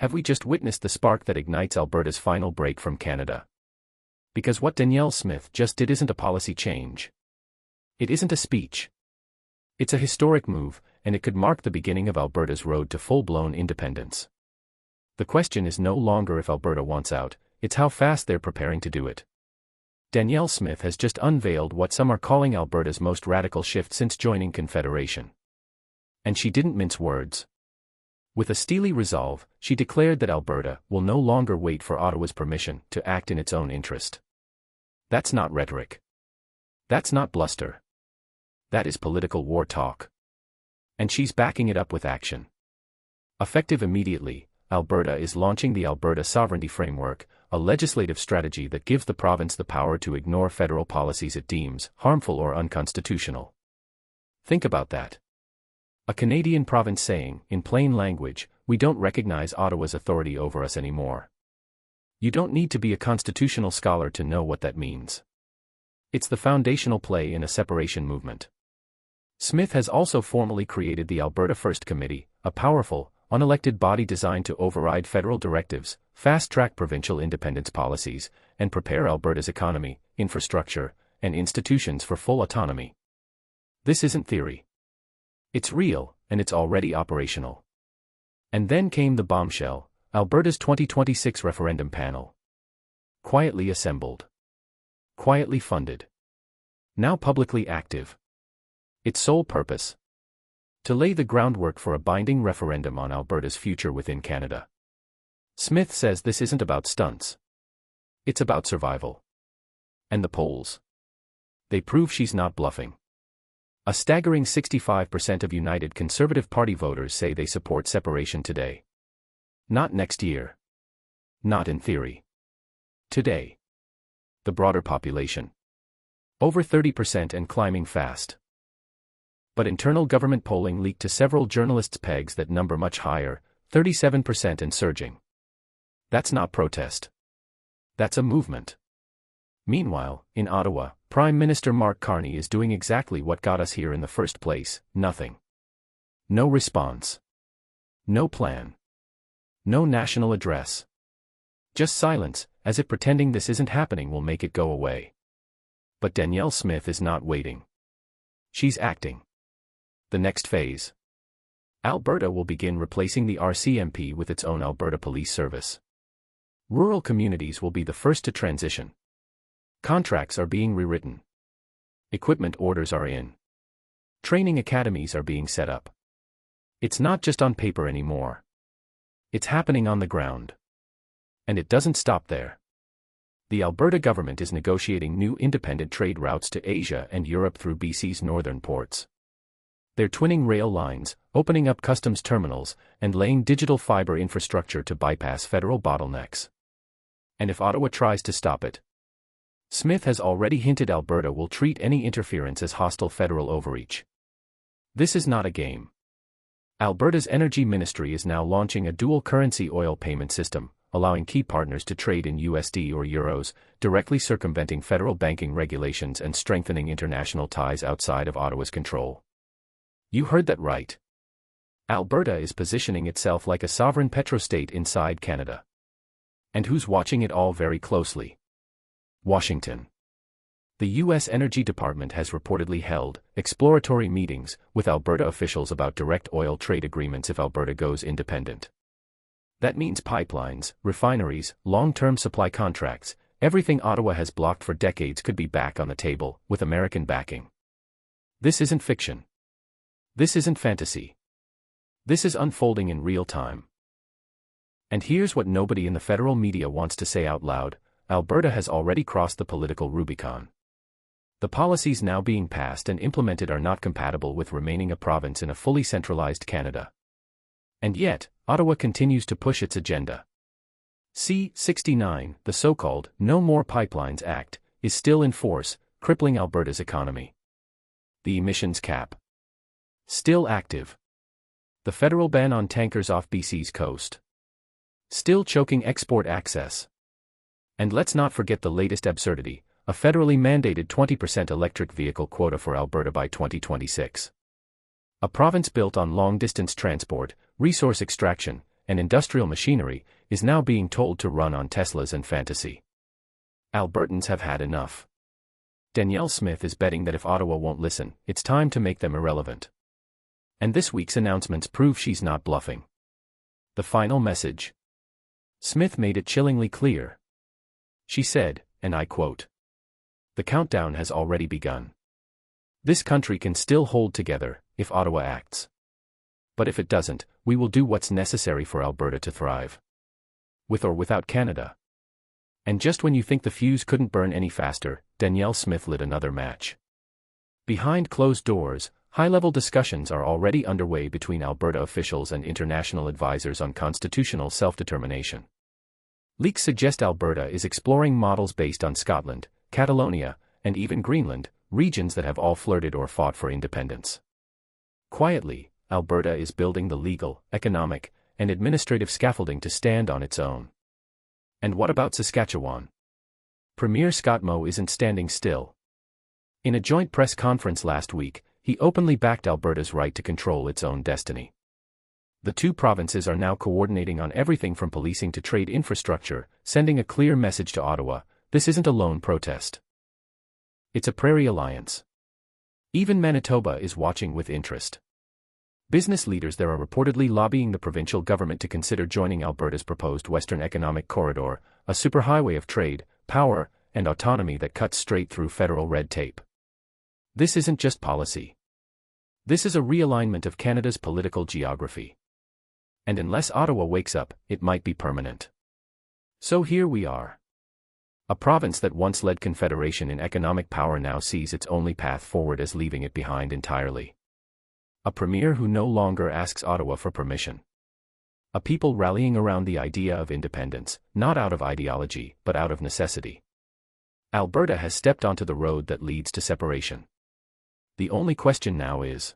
Have we just witnessed the spark that ignites Alberta's final break from Canada? Because what Danielle Smith just did isn't a policy change. It isn't a speech. It's a historic move, and it could mark the beginning of Alberta's road to full-blown independence. The question is no longer if Alberta wants out, it's how fast they're preparing to do it. Danielle Smith has just unveiled what some are calling Alberta's most radical shift since joining Confederation. And she didn't mince words. With a steely resolve, she declared that Alberta will no longer wait for Ottawa's permission to act in its own interest. That's not rhetoric. That's not bluster. That is political war talk. And she's backing it up with action. Effective immediately, Alberta is launching the Alberta Sovereignty Framework, a legislative strategy that gives the province the power to ignore federal policies it deems harmful or unconstitutional. Think about that. A Canadian province saying, in plain language, we don't recognize Ottawa's authority over us anymore. You don't need to be a constitutional scholar to know what that means. It's the foundational play in a separation movement. Smith has also formally created the Alberta First Committee, a powerful, unelected body designed to override federal directives, fast-track provincial independence policies, and prepare Alberta's economy, infrastructure, and institutions for full autonomy. This isn't theory. It's real, and it's already operational. And then came the bombshell, Alberta's 2026 referendum panel. Quietly assembled. Quietly funded. Now publicly active. Its sole purpose? To lay the groundwork for a binding referendum on Alberta's future within Canada. Smith says this isn't about stunts. It's about survival. And the polls? They prove she's not bluffing. A staggering 65% of United Conservative Party voters say they support separation today. Not next year. Not in theory. Today. The broader population. Over 30% and climbing fast. But internal government polling leaked to several journalists pegs that number much higher, 37% and surging. That's not protest. That's a movement. Meanwhile, in Ottawa, Prime Minister Mark Carney is doing exactly what got us here in the first place, nothing. No response. No plan. No national address. Just silence, as if pretending this isn't happening will make it go away. But Danielle Smith is not waiting. She's acting. The next phase. Alberta will begin replacing the RCMP with its own Alberta Police Service. Rural communities will be the first to transition. Contracts are being rewritten. Equipment orders are in. Training academies are being set up. It's not just on paper anymore. It's happening on the ground. And it doesn't stop there. The Alberta government is negotiating new independent trade routes to Asia and Europe through BC's northern ports. They're twinning rail lines, opening up customs terminals, and laying digital fiber infrastructure to bypass federal bottlenecks. And if Ottawa tries to stop it, Smith has already hinted Alberta will treat any interference as hostile federal overreach. This is not a game. Alberta's Energy Ministry is now launching a dual-currency oil payment system, allowing key partners to trade in USD or euros, directly circumventing federal banking regulations and strengthening international ties outside of Ottawa's control. You heard that right. Alberta is positioning itself like a sovereign petrostate inside Canada. And who's watching it all very closely? Washington. The U.S. Energy Department has reportedly held exploratory meetings with Alberta officials about direct oil trade agreements if Alberta goes independent. That means pipelines, refineries, long-term supply contracts, everything Ottawa has blocked for decades could be back on the table, with American backing. This isn't fiction. This isn't fantasy. This is unfolding in real time. And here's what nobody in the federal media wants to say out loud: Alberta has already crossed the political Rubicon. The policies now being passed and implemented are not compatible with remaining a province in a fully centralized Canada. And yet, Ottawa continues to push its agenda. C-69, the so-called No More Pipelines Act, is still in force, crippling Alberta's economy. The emissions cap. Still active. The federal ban on tankers off BC's coast. Still choking export access. And let's not forget the latest absurdity, a federally mandated 20% electric vehicle quota for Alberta by 2026. A province built on long-distance transport, resource extraction, and industrial machinery, is now being told to run on Teslas and fantasy. Albertans have had enough. Danielle Smith is betting that if Ottawa won't listen, it's time to make them irrelevant. And this week's announcements prove she's not bluffing. The final message. Smith made it chillingly clear. She said, and I quote, "The countdown has already begun. This country can still hold together, if Ottawa acts. But if it doesn't, we will do what's necessary for Alberta to thrive. With or without Canada." And just when you think the fuse couldn't burn any faster, Danielle Smith lit another match. Behind closed doors, high-level discussions are already underway between Alberta officials and international advisors on constitutional self-determination. Leaks suggest Alberta is exploring models based on Scotland, Catalonia, and even Greenland, regions that have all flirted or fought for independence. Quietly, Alberta is building the legal, economic, and administrative scaffolding to stand on its own. And what about Saskatchewan? Premier Scott Moe isn't standing still. In a joint press conference last week, he openly backed Alberta's right to control its own destiny. The two provinces are now coordinating on everything from policing to trade infrastructure, sending a clear message to Ottawa: this isn't a lone protest. It's a prairie alliance. Even Manitoba is watching with interest. Business leaders there are reportedly lobbying the provincial government to consider joining Alberta's proposed Western Economic Corridor, a superhighway of trade, power, and autonomy that cuts straight through federal red tape. This isn't just policy. This is a realignment of Canada's political geography. And unless Ottawa wakes up, it might be permanent. So here we are. A province that once led Confederation in economic power now sees its only path forward as leaving it behind entirely. A premier who no longer asks Ottawa for permission. A people rallying around the idea of independence, not out of ideology, but out of necessity. Alberta has stepped onto the road that leads to separation. The only question now is,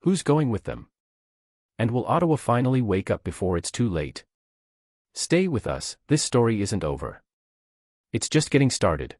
who's going with them? And will Ottawa finally wake up before it's too late? Stay with us, this story isn't over. It's just getting started.